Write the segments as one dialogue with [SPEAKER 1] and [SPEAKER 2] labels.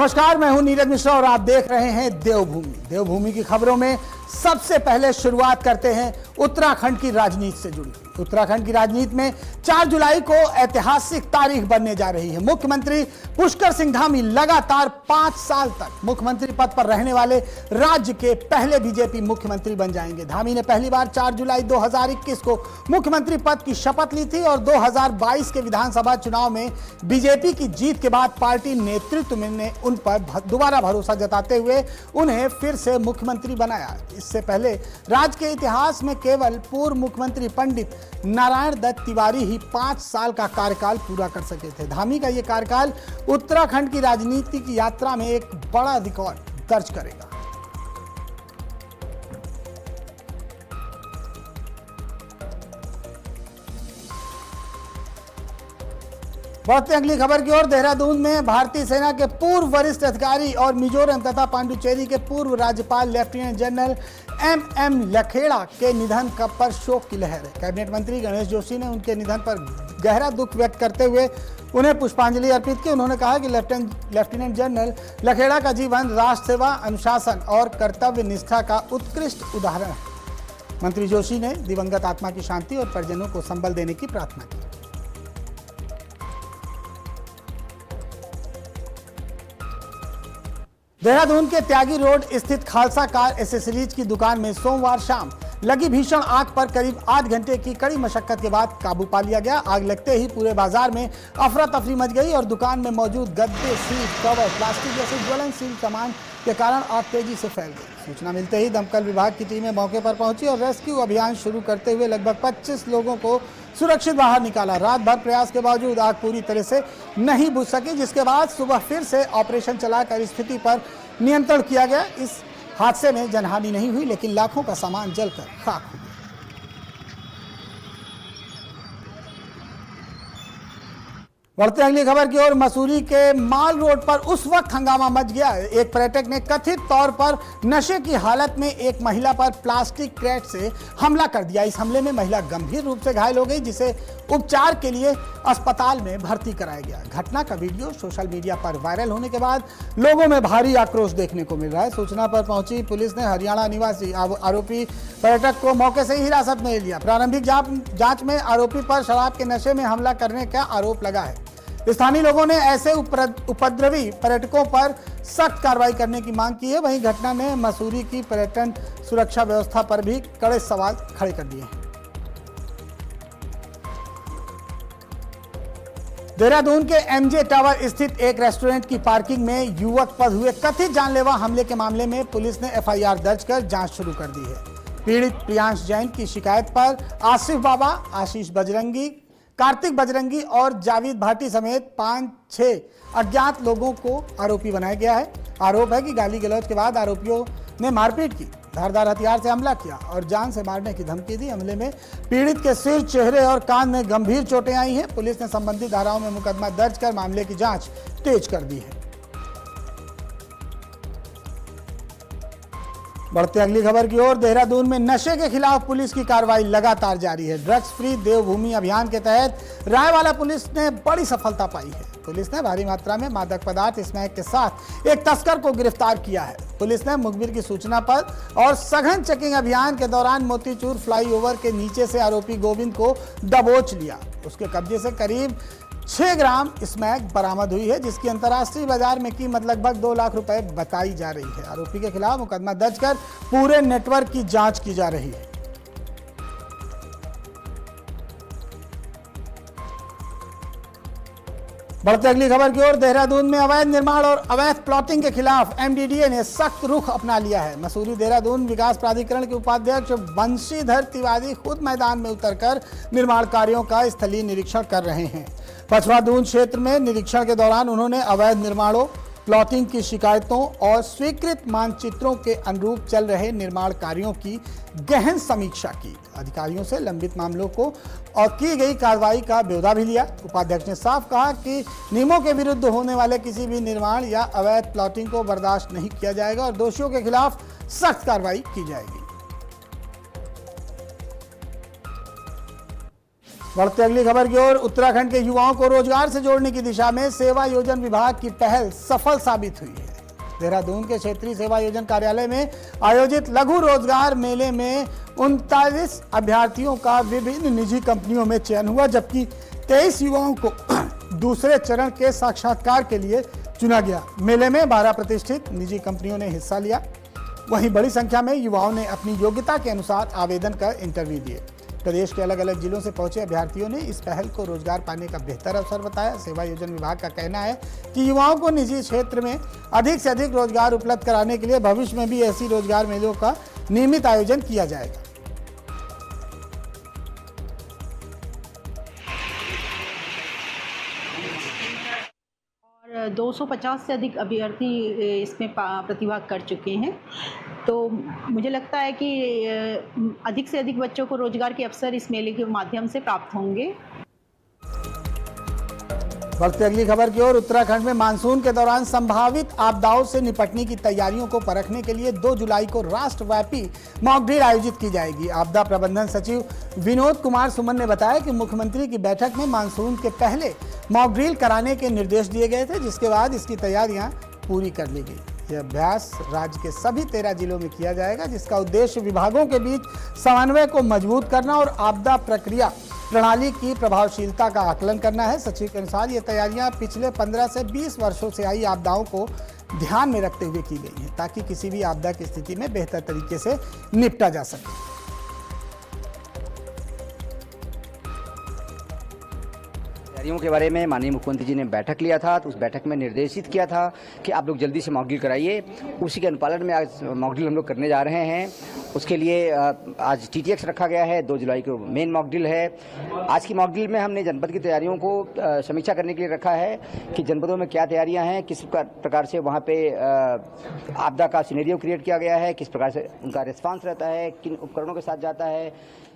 [SPEAKER 1] नमस्कार, मैं हूं नीरज मिश्रा और आप देख रहे हैं देवभूमि। देवभूमि की खबरों में सबसे पहले शुरुआत करते हैं उत्तराखंड की राजनीति से जुड़ी। उत्तराखंड की राजनीति में 4 जुलाई को ऐतिहासिक तारीख बनने जा रही है। मुख्यमंत्री पुष्कर सिंह धामी लगातार 5 साल तक मुख्यमंत्री पद पर रहने वाले राज्य के पहले बीजेपी मुख्यमंत्री बन जाएंगे। धामी ने पहली बार 4 जुलाई 2021 को मुख्यमंत्री पद की शपथ ली थी और 2022 के विधानसभा चुनाव में बीजेपी की जीत के बाद पार्टी नेतृत्व ने उन पर दोबारा भरोसा जताते हुए उन्हें फिर से मुख्यमंत्री बनाया। इससे पहले राज्य के इतिहास में केवल पूर्व मुख्यमंत्री पंडित नारायण दत्त तिवारी ही 5 साल का कार्यकाल पूरा कर सके थे। धामी का यह कार्यकाल उत्तराखंड की राजनीति की यात्रा में एक बड़ा रिकॉर्ड दर्ज करेगा। बढ़ते अगली खबर की ओर। देहरादून में भारतीय सेना के पूर्व वरिष्ठ अधिकारी और मिजोरम तथा पांडुचेरी के पूर्व राज्यपाल लेफ्टिनेंट जनरल एम लखेड़ा के निधन पर शोक की लहर है। कैबिनेट मंत्री गणेश जोशी ने उनके निधन पर गहरा दुख व्यक्त करते हुए उन्हें पुष्पांजलि अर्पित की। उन्होंने कहा कि लेफ्टिनेंट जनरल लखेड़ा का जीवन राष्ट्र सेवा, अनुशासन और कर्तव्य निष्ठा का उत्कृष्ट उदाहरण है। मंत्री जोशी ने दिवंगत आत्मा की शांति और परिजनों को संबल देने की प्रार्थना की। देहरादून के त्यागी रोड स्थित खालसा कार एसेसरीज की दुकान में सोमवार शाम लगी भीषण आग पर करीब 8 घंटे की कड़ी मशक्कत के बाद काबू पा लिया गया। आग लगते ही पूरे बाजार में अफरा तफरी मच गई और दुकान में मौजूद गद्दे, सीट, कवर, प्लास्टिक जैसे ज्वलनशील सामान के कारण आग तेजी से फैल गई। सूचना मिलते ही दमकल विभाग की टीमें मौके पर पहुंची और रेस्क्यू अभियान शुरू करते हुए लगभग 25 लोगों को सुरक्षित बाहर निकाला। रात भर प्रयास के बावजूद आग पूरी तरह से नहीं बुझ सकी, जिसके बाद सुबह फिर से ऑपरेशन चलाकर स्थिति पर नियंत्रण किया गया। इस हादसे में जनहानि नहीं हुई, लेकिन लाखों का सामान जलकर खाक हो गया। बढ़ते अगली खबर की ओर। मसूरी के माल रोड पर उस वक्त हंगामा मच गया। एक पर्यटक ने कथित तौर पर नशे की हालत में एक महिला पर प्लास्टिक क्रेट से हमला कर दिया। इस हमले में महिला गंभीर रूप से घायल हो गई, जिसे उपचार के लिए अस्पताल में भर्ती कराया गया। घटना का वीडियो सोशल मीडिया पर वायरल होने के बाद लोगों में भारी आक्रोश देखने को मिल रहा है। सूचना पर पहुंची पुलिस ने हरियाणा निवासी आरोपी पर्यटक को मौके से ही हिरासत में ले लिया। प्रारंभिक जांच में आरोपी पर शराब के नशे में हमला करने का आरोप लगा है। स्थानीय लोगों ने ऐसे उपद्रवी पर्यटकों पर सख्त कार्रवाई करने की मांग की है। वहीं घटना ने मसूरी की पर्यटन सुरक्षा व्यवस्था पर भी कड़े सवाल खड़े कर दिए हैं। देहरादून के एमजे टावर स्थित एक रेस्टोरेंट की पार्किंग में युवक पर हुए कथित जानलेवा हमले के मामले में पुलिस ने एफआईआर दर्ज कर जांच शुरू कर दी है। पीड़ित प्रियांश जैन की शिकायत पर आसिफ बाबा, आशीष बजरंगी, कार्तिक बजरंगी और जावेद भाटी समेत 5-6 अज्ञात लोगों को आरोपी बनाया गया है। आरोप है कि गाली गलौज के बाद आरोपियों ने मारपीट की, धारदार हथियार से हमला किया और जान से मारने की धमकी दी। हमले में पीड़ित के सिर, चेहरे और कान में गंभीर चोटें आई हैं। पुलिस ने संबंधित धाराओं में मुकदमा दर्ज कर मामले की जांच तेज कर दी है। बढ़ते अगली खबर की ओर। देहरादून में नशे के खिलाफ पुलिस की कार्रवाई लगातार जारी है। ड्रग्स फ्री देवभूमि अभियान के तहत रायवाला पुलिस ने बड़ी सफलता पाई है। पुलिस ने भारी मात्रा में मादक पदार्थ स्मैक के साथ एक तस्कर को गिरफ्तार किया है। पुलिस ने मुखबिर की सूचना पर और सघन चेकिंग अभियान के दौरान मोतीचूर फ्लाईओवर के नीचे से आरोपी गोविंद को दबोच लिया। उसके कब्जे से करीब 6 ग्राम स्मैक बरामद हुई है, जिसकी अंतर्राष्ट्रीय बाजार में कीमत लगभग 2 लाख रुपए बताई जा रही है। आरोपी के खिलाफ मुकदमा दर्ज कर पूरे नेटवर्क की जांच की जा रही है। बढ़ते अगली खबर की ओर। देहरादून में अवैध निर्माण और अवैध प्लॉटिंग के खिलाफ एमडीडीए ने सख्त रुख अपना लिया है। मसूरी देहरादून विकास प्राधिकरण के उपाध्यक्ष बंशीधर तिवारी खुद मैदान में उतरकर निर्माण कार्यों का स्थलीय निरीक्षण कर रहे हैं। पछवादून क्षेत्र में निरीक्षण के दौरान उन्होंने अवैध निर्माणों, प्लॉटिंग की शिकायतों और स्वीकृत मानचित्रों के अनुरूप चल रहे निर्माण कार्यों की गहन समीक्षा की। अधिकारियों से लंबित मामलों को और की गई कार्रवाई का ब्यौरा भी लिया। उपाध्यक्ष ने साफ कहा कि नियमों के विरुद्ध होने वाले किसी भी निर्माण या अवैध प्लॉटिंग को बर्दाश्त नहीं किया जाएगा और दोषियों के खिलाफ सख्त कार्रवाई की जाएगी। बढ़ते अगली खबर की ओर। उत्तराखंड के युवाओं को रोजगार से जोड़ने की दिशा में सेवा योजन विभाग की पहल सफल साबित हुई है। देहरादून के क्षेत्रीय सेवा योजन कार्यालय में आयोजित लघु रोजगार मेले में 39 अभ्यर्थियों का विभिन्न निजी कंपनियों में चयन हुआ, जबकि 23 युवाओं को दूसरे चरण के साक्षात्कार के लिए चुना गया। मेले में 12 प्रतिष्ठित निजी कंपनियों ने हिस्सा लिया। वहीं बड़ी संख्या में युवाओं ने अपनी योग्यता के अनुसार आवेदन कर इंटरव्यू दिए। प्रदेश के अलग अलग जिलों से पहुंचे अभ्यर्थियों ने इस पहल को रोजगार पाने का बेहतर अवसर बताया। सेवा योजन विभाग का कहना है कि युवाओं को निजी क्षेत्र में अधिक से अधिक रोजगार उपलब्ध कराने के लिए भविष्य में भी ऐसी रोजगार मेलों का नियमित आयोजन किया जाएगा।
[SPEAKER 2] 250 से अधिक अभ्यर्थी इसमें प्रतिभाग कर चुके हैं। तो मुझे लगता है कि अधिक से अधिक बच्चों को रोजगार के अवसर इस मेले के माध्यम से प्राप्त होंगे।
[SPEAKER 1] बढ़ते अगली खबर की ओर। उत्तराखंड में मानसून के दौरान संभावित आपदाओं से निपटने की तैयारियों को परखने के लिए 2 जुलाई को राष्ट्रव्यापी मॉक ड्रिल आयोजित की जाएगी। आपदा प्रबंधन सचिव विनोद कुमार सुमन ने बताया कि मुख्यमंत्री की बैठक में मानसून के पहले मॉक ड्रिल कराने के निर्देश दिए गए थे, जिसके बाद इसकी तैयारियां पूरी कर ली गई। यह अभ्यास राज्य के सभी 13 जिलों में किया जाएगा, जिसका उद्देश्य विभागों के बीच समन्वय को मजबूत करना और आपदा प्रक्रिया प्रणाली की प्रभावशीलता का आकलन करना है। सचिव के अनुसार ये तैयारियां पिछले 15 से 20 वर्षों से आई आपदाओं को ध्यान में रखते हुए की गई हैं, ताकि किसी भी आपदा की स्थिति में बेहतर तरीके से निपटा जा सके।
[SPEAKER 3] तैयारियों के बारे में माननीय मुख्यमंत्री जी ने बैठक लिया था, तो उस बैठक में निर्देशित किया था कि आप लोग जल्दी से मॉक ड्रिल कराइए। उसी के अनुपालन में आज मॉक ड्रिल हम लोग करने जा रहे हैं। उसके लिए आज TTX रखा गया है। 2 जुलाई को मेन मॉक ड्रिल है। आज की मॉक ड्रिल में हमने जनपद की तैयारियों को समीक्षा करने के लिए रखा है कि जनपदों में क्या तैयारियां हैं, किस प्रकार से वहाँ पे आपदा का सिनेरियो क्रिएट किया गया है, किस प्रकार से उनका रिस्पांस रहता है, किन उपकरणों के साथ जाता है,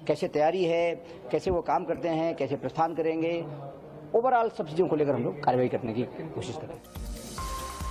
[SPEAKER 3] कैसे तैयारी है, कैसे वो काम करते हैं, कैसे प्रस्थान करेंगे। ओवरऑल सब चीज़ों को लेकर हम लोग कार्रवाई करने की कोशिश करें।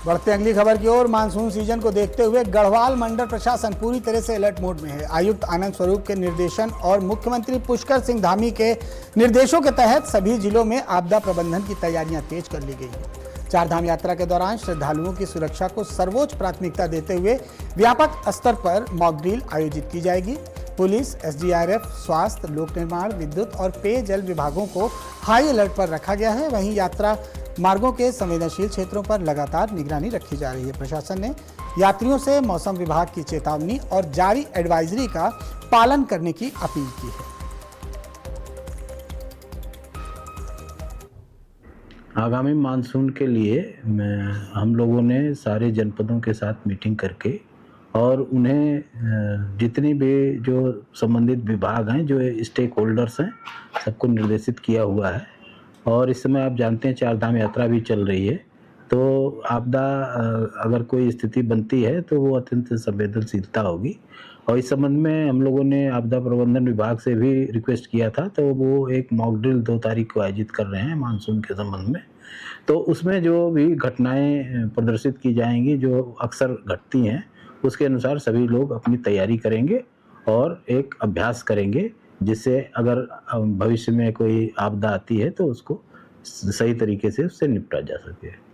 [SPEAKER 1] बढ़ते अगली खबर की ओर। मानसून सीजन को देखते हुए गढ़वाल मंडल प्रशासन पूरी तरह से अलर्ट मोड में है। आयुक्त आनंद स्वरूप के निर्देशन और मुख्यमंत्री पुष्कर सिंह धामी के निर्देशों के तहत सभी जिलों में आपदा प्रबंधन की तैयारियां तेज कर ली गई हैं। 4 धाम यात्रा के दौरान श्रद्धालुओं की सुरक्षा को सर्वोच्च प्राथमिकता देते हुए व्यापक स्तर पर मॉक ड्रिल आयोजित की जाएगी। पुलिस, SDRF, स्वास्थ्य, लोक निर्माण, विद्युत और पेयजल विभागों को हाई अलर्ट पर रखा गया है। वहीं यात्रा मार्गों के संवेदनशील क्षेत्रों पर लगातार निगरानी रखी जा रही है। प्रशासन ने यात्रियों से मौसम विभाग की चेतावनी और जारी एडवाइजरी का पालन करने की अपील की है।
[SPEAKER 4] आगामी मानसून के लिए हम लोगों ने सारे जनपदों के साथ मीटिंग करके और उन्हें जितनी भी जो संबंधित विभाग हैं, जो स्टेक होल्डर्स हैं, सबको निर्देशित किया हुआ है। और इस समय आप जानते हैं 4 धाम यात्रा भी चल रही है, तो आपदा अगर कोई स्थिति बनती है तो वो अत्यंत संवेदनशीलता होगी। और इस संबंध में हम लोगों ने आपदा प्रबंधन विभाग से भी रिक्वेस्ट किया था, तो वो एक मॉक ड्रिल 2 तारीख को आयोजित कर रहे हैं मानसून के संबंध में। तो उसमें जो भी घटनाएं प्रदर्शित की जाएंगी, जो अक्सर घटती हैं, उसके अनुसार सभी लोग अपनी तैयारी करेंगे और एक अभ्यास करेंगे, जिससे अगर भविष्य में कोई आपदा आती है तो उसको सही तरीके से उससे निपटा जा सके।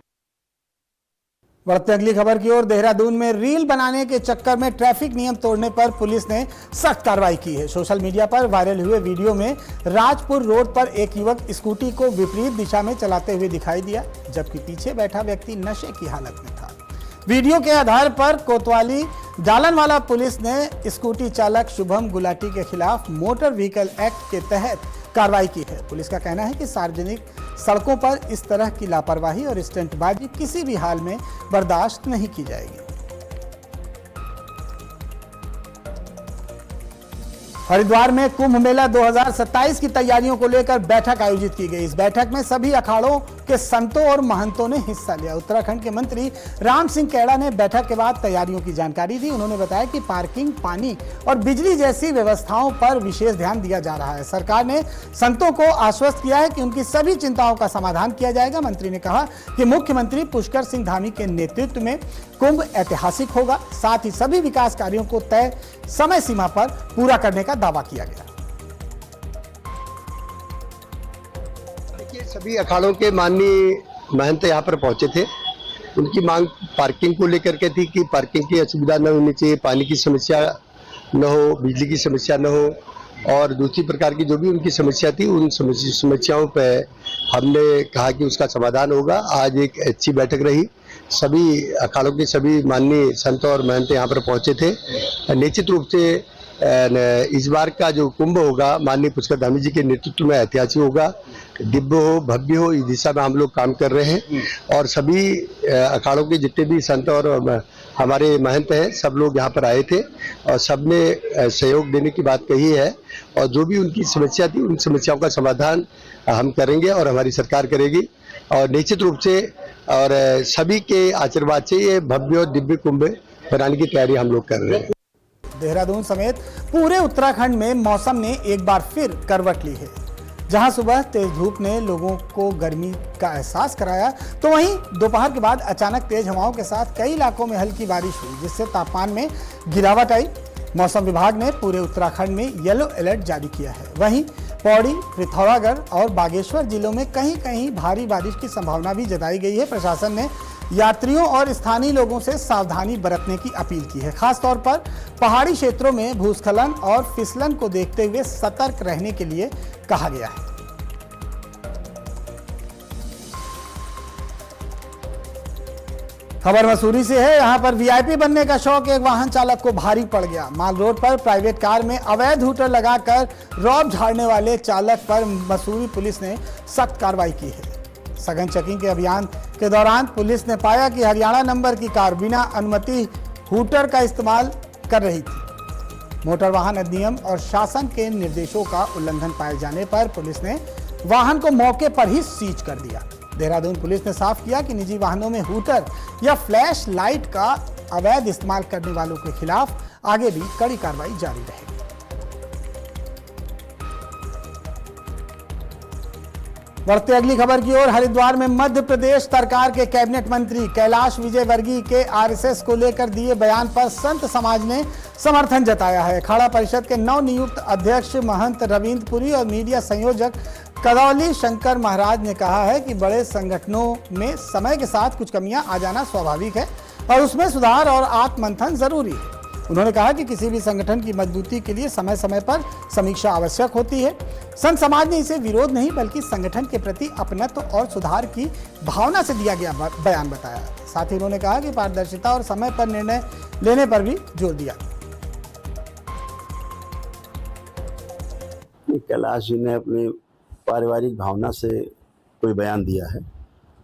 [SPEAKER 1] बढ़ते अगली खबर की ओर। देहरादून में रील बनाने के चक्कर में ट्रैफिक नियम तोड़ने पर पुलिस ने सख्त कार्रवाई की है। सोशल मीडिया पर वायरल हुए वीडियो में राजपुर रोड पर एक युवक स्कूटी को विपरीत दिशा में चलाते हुए दिखाई दिया, जबकि पीछे बैठा व्यक्ति नशे की हालत में था। वीडियो के आधार पर कोतवाली जालनवाला पुलिस ने स्कूटी चालक शुभम गुलाटी के खिलाफ मोटर व्हीकल एक्ट के तहत कार्रवाई की है। पुलिस का कहना है कि सार्वजनिक सड़कों पर इस तरह की लापरवाही और स्टंटबाजी किसी भी हाल में बर्दाश्त नहीं की जाएगी। हरिद्वार में कुंभ मेला 2027 की तैयारियों को लेकर बैठक आयोजित की गई। इस बैठक में सभी अखाड़ों के संतों और महंतों ने हिस्सा लिया। उत्तराखंड के मंत्री राम सिंह कैड़ा ने बैठक के बाद तैयारियों की जानकारी दी। उन्होंने बताया कि पार्किंग, पानी और बिजली जैसी व्यवस्थाओं पर विशेष ध्यान दिया जा रहा है। सरकार ने संतों को आश्वस्त किया है कि उनकी सभी चिंताओं का समाधान किया जाएगा। मंत्री ने कहा कि मुख्यमंत्री पुष्कर सिंह धामी के नेतृत्व में कुंभ ऐतिहासिक होगा। साथ ही सभी विकास कार्यों को तय समय सीमा पर पूरा करने का दावा किया गया।
[SPEAKER 5] सभी अखाड़ों के माननीय महंत यहाँ पर पहुंचे थे। उनकी मांग पार्किंग को लेकर के थी कि पार्किंग की असुविधा न होनी चाहिए, पानी की समस्या न हो, बिजली की समस्या न हो, और दूसरी प्रकार की जो भी उनकी समस्या थी उन समस्याओं पे हमने कहा कि उसका समाधान होगा। आज एक अच्छी बैठक रही, सभी अखाड़ों के सभी माननीय संत और महंत यहाँ पर पहुंचे थे। निश्चित रूप से इस बार का जो कुंभ होगा माननीय पुष्कर धामी जी के नेतृत्व में ऐतिहासिक होगा। दिव्य हो, भव्य हो, इस दिशा में हम लोग काम कर रहे हैं और सभी अखाड़ों के जितने भी संत और हमारे महंत हैं सब लोग यहाँ पर आए थे और सबने सहयोग देने की बात कही है और जो भी उनकी समस्या थी उन समस्याओं का समाधान हम करेंगे और हमारी सरकार करेगी। और निश्चित रूप से और सभी के आशीर्वाद से ये भव्य और दिव्य कुंभ बनाने की तैयारी हम लोग कर रहे हैं।
[SPEAKER 1] देहरादून समेत पूरे उत्तराखंड में मौसम ने एक बार फिर करवट ली है। जहां सुबह तेज धूप ने लोगों को गर्मी का एहसास कराया, तो वहीं दोपहर के बाद अचानक तेज हवाओं के साथ कई इलाकों में हल्की बारिश हुई, जिससे तापमान में गिरावट आई। मौसम विभाग ने पूरे उत्तराखंड में येलो अलर्ट जारी किया है। वहीं पौड़ी, पिथौरागढ़ और बागेश्वर जिलों में कहीं कहीं भारी बारिश की संभावना भी जताई गई है। प्रशासन ने यात्रियों और स्थानीय लोगों से सावधानी बरतने की अपील की है। खासतौर पर पहाड़ी क्षेत्रों में भूस्खलन और फिसलन को देखते हुए सतर्क रहने के लिए कहा गया है। खबर मसूरी से है। यहां पर वीआईपी बनने का शौक एक वाहन चालक को भारी पड़ गया। माल रोड पर प्राइवेट कार में अवैध हूटर लगाकर रौब झाड़ने वाले चालक पर मसूरी पुलिस ने सख्त कार्रवाई की है। सघन चेकिंग के अभियान के दौरान पुलिस ने पाया कि हरियाणा नंबर की कार बिना अनुमति हूटर का इस्तेमाल कर रही थी। मोटर वाहन अधिनियम और शासन के निर्देशों का उल्लंघन पाए जाने पर पुलिस ने वाहन को मौके पर ही सीज कर दिया। देहरादून पुलिस ने साफ किया कि निजी वाहनों में हूटर या फ्लैश लाइट का अवैध इस्तेमाल करने वालों के खिलाफ आगे भी कड़ी कार्रवाई जारी रहेगी। बढ़ते अगली खबर की ओर। हरिद्वार में मध्य प्रदेश सरकार के कैबिनेट मंत्री कैलाश विजयवर्गीय के आरएसएस को लेकर दिए बयान पर संत समाज ने समर्थन जताया है। अखाड़ा परिषद के नवनियुक्त अध्यक्ष महंत रविंद्र पुरी और मीडिया संयोजक कदौली शंकर महाराज ने कहा है कि बड़े संगठनों में समय के साथ कुछ कमियां आ जाना स्वाभाविक है और उसमें सुधार और आत्ममंथन जरूरी है। उन्होंने कहा कि किसी भी संगठन की मजबूती के लिए समय समय पर समीक्षा आवश्यक होती है। संत समाज ने इसे विरोध नहीं बल्कि संगठन के प्रति अपनत्व और सुधार की भावना से दिया गया बयान बताया। साथ ही उन्होंने कहा कि पारदर्शिता और समय पर निर्णय लेने पर भी जोर दिया।
[SPEAKER 6] कैलाश जी ने अपनी पारिवारिक भावना से कोई बयान दिया है,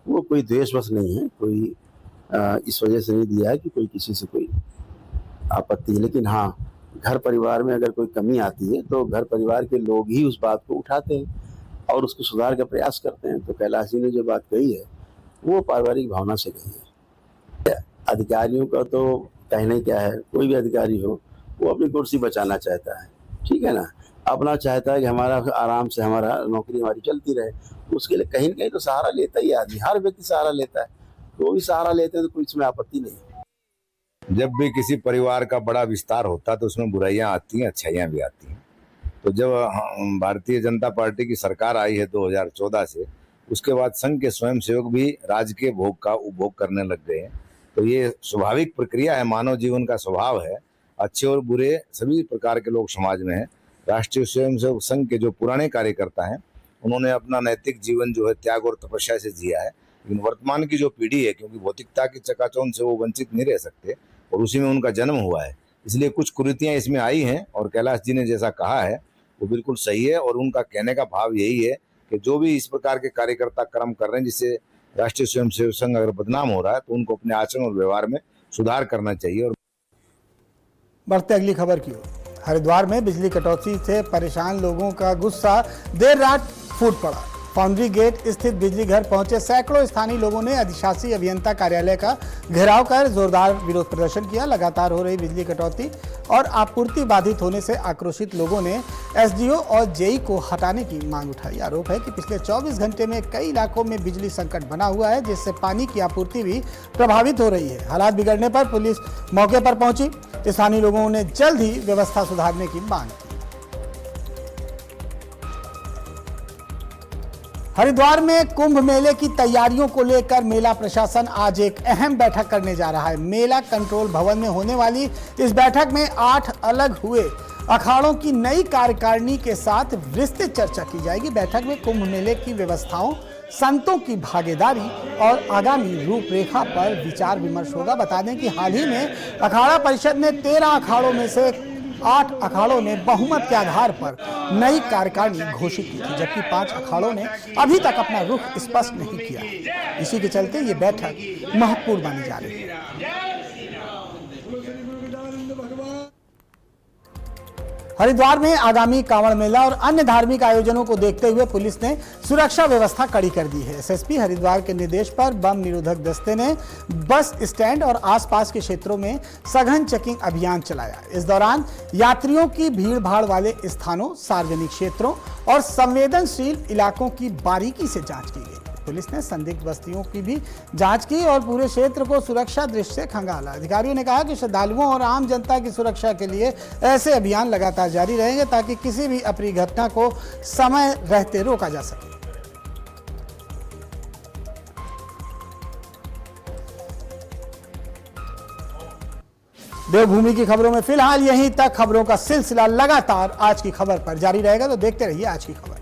[SPEAKER 6] वो कोई द्वेषवश नहीं है, कोई इस वजह से नहीं दिया है कि कोई किसी से कोई आपत्ति है। लेकिन हाँ, घर परिवार में अगर कोई कमी आती है तो घर परिवार के लोग ही उस बात को उठाते हैं और उसको सुधार का प्रयास करते हैं। तो कैलाश जी ने जो बात कही है वो पारिवारिक भावना से कही है। अधिकारियों का तो कहना ही क्या है, कोई भी अधिकारी हो वो अपनी कुर्सी बचाना चाहता है, ठीक है ना, अपना चाहता है कि हमारा आराम से हमारा नौकरी हमारी चलती रहे। उसके लिए कहीं ना कहीं तो सहारा लेता ही आदमी, हर व्यक्ति सहारा लेता है, तो भी सहारा लेते हैं तो कोई इसमें आपत्ति नहीं है।
[SPEAKER 7] जब भी किसी परिवार का बड़ा विस्तार होता है तो उसमें बुराइयां आती हैं, अच्छाइयां भी आती हैं। तो जब भारतीय जनता पार्टी की सरकार आई है 2014 से, उसके बाद संघ के स्वयंसेवक भी राज्य के भोग का उपभोग करने लग गए हैं। तो ये स्वाभाविक प्रक्रिया है, मानव जीवन का स्वभाव है। अच्छे और बुरे सभी प्रकार के लोग समाज में हैं। राष्ट्रीय स्वयंसेवक संघ के जो पुराने कार्यकर्ता हैं उन्होंने अपना नैतिक जीवन जो है त्याग और तपस्या से जिया है। लेकिन वर्तमान की जो पीढ़ी है, क्योंकि भौतिकता की चकाचौंध से वो वंचित नहीं रह सकते और उसी में उनका जन्म हुआ है, इसलिए कुछ कुरीतियां इसमें आई हैं। और कैलाश जी ने जैसा कहा है वो बिल्कुल सही है और उनका कहने का भाव यही है कि जो भी इस प्रकार के कार्यकर्ता कर्म कर रहे हैं जिससे राष्ट्रीय स्वयंसेवक संघ अगर बदनाम हो रहा है तो उनको अपने आचरण और व्यवहार में सुधार करना चाहिए। और
[SPEAKER 1] बढ़ते अगली खबर की ओर। हरिद्वार में बिजली कटौती से परेशान लोगों का गुस्सा देर रात फूट पड़ा। फाउंड्री गेट स्थित बिजली घर पहुंचे सैकड़ों स्थानीय लोगों ने अधिशासी अभियंता कार्यालय का घेराव कर जोरदार विरोध प्रदर्शन किया। लगातार हो रही बिजली कटौती और आपूर्ति बाधित होने से आक्रोशित लोगों ने एसडीओ और जेई को हटाने की मांग उठाई। आरोप है कि पिछले 24 घंटे में कई इलाकों में बिजली संकट बना हुआ है, जिससे पानी की आपूर्ति भी प्रभावित हो रही है। हालात बिगड़ने पर पुलिस मौके पर पहुंची। स्थानीय लोगों ने जल्द ही व्यवस्था सुधारने की मांग की। हरिद्वार में कुंभ मेले की तैयारियों को लेकर मेला प्रशासन आज एक अहम बैठक करने जा रहा है। मेला कंट्रोल भवन में होने वाली इस बैठक में 8 अलग हुए अखाड़ों की नई कार्यकारिणी के साथ विस्तृत चर्चा की जाएगी। बैठक में कुंभ मेले की व्यवस्थाओं, संतों की भागीदारी और आगामी रूपरेखा पर विचार विमर्श होगा। बता दें कि हाल ही में अखाड़ा परिषद ने 13 अखाड़ों में से 8 अखाड़ों ने बहुमत के आधार पर नई कार्यकारिणी घोषित की थी, जबकि 5 अखाड़ों ने अभी तक अपना रुख स्पष्ट नहीं किया है। इसी के चलते ये बैठक महत्वपूर्ण मानी जा रही है। हरिद्वार में आगामी कांवड़ मेला और अन्य धार्मिक आयोजनों को देखते हुए पुलिस ने सुरक्षा व्यवस्था कड़ी कर दी है। एसएसपी हरिद्वार के निर्देश पर बम निरोधक दस्ते ने बस स्टैंड और आसपास के क्षेत्रों में सघन चेकिंग अभियान चलाया। इस दौरान यात्रियों की भीड़ भाड़ वाले स्थानों, सार्वजनिक क्षेत्रों और संवेदनशील इलाकों की बारीकी से जांच की गई। पुलिस ने संदिग्ध बस्तियों की भी जांच की और पूरे क्षेत्र को सुरक्षा दृष्टि से खंगाला। अधिकारियों ने कहा कि श्रद्धालुओं और आम जनता की सुरक्षा के लिए ऐसे अभियान लगातार जारी रहेंगे ताकि किसी भी अप्रिय घटना को समय रहते रोका जा सके। देवभूमि की खबरों में फिलहाल यहीं तक। खबरों का सिलसिला लगातार आज की खबर पर जारी रहेगा, तो देखते रहिए आज की खबर।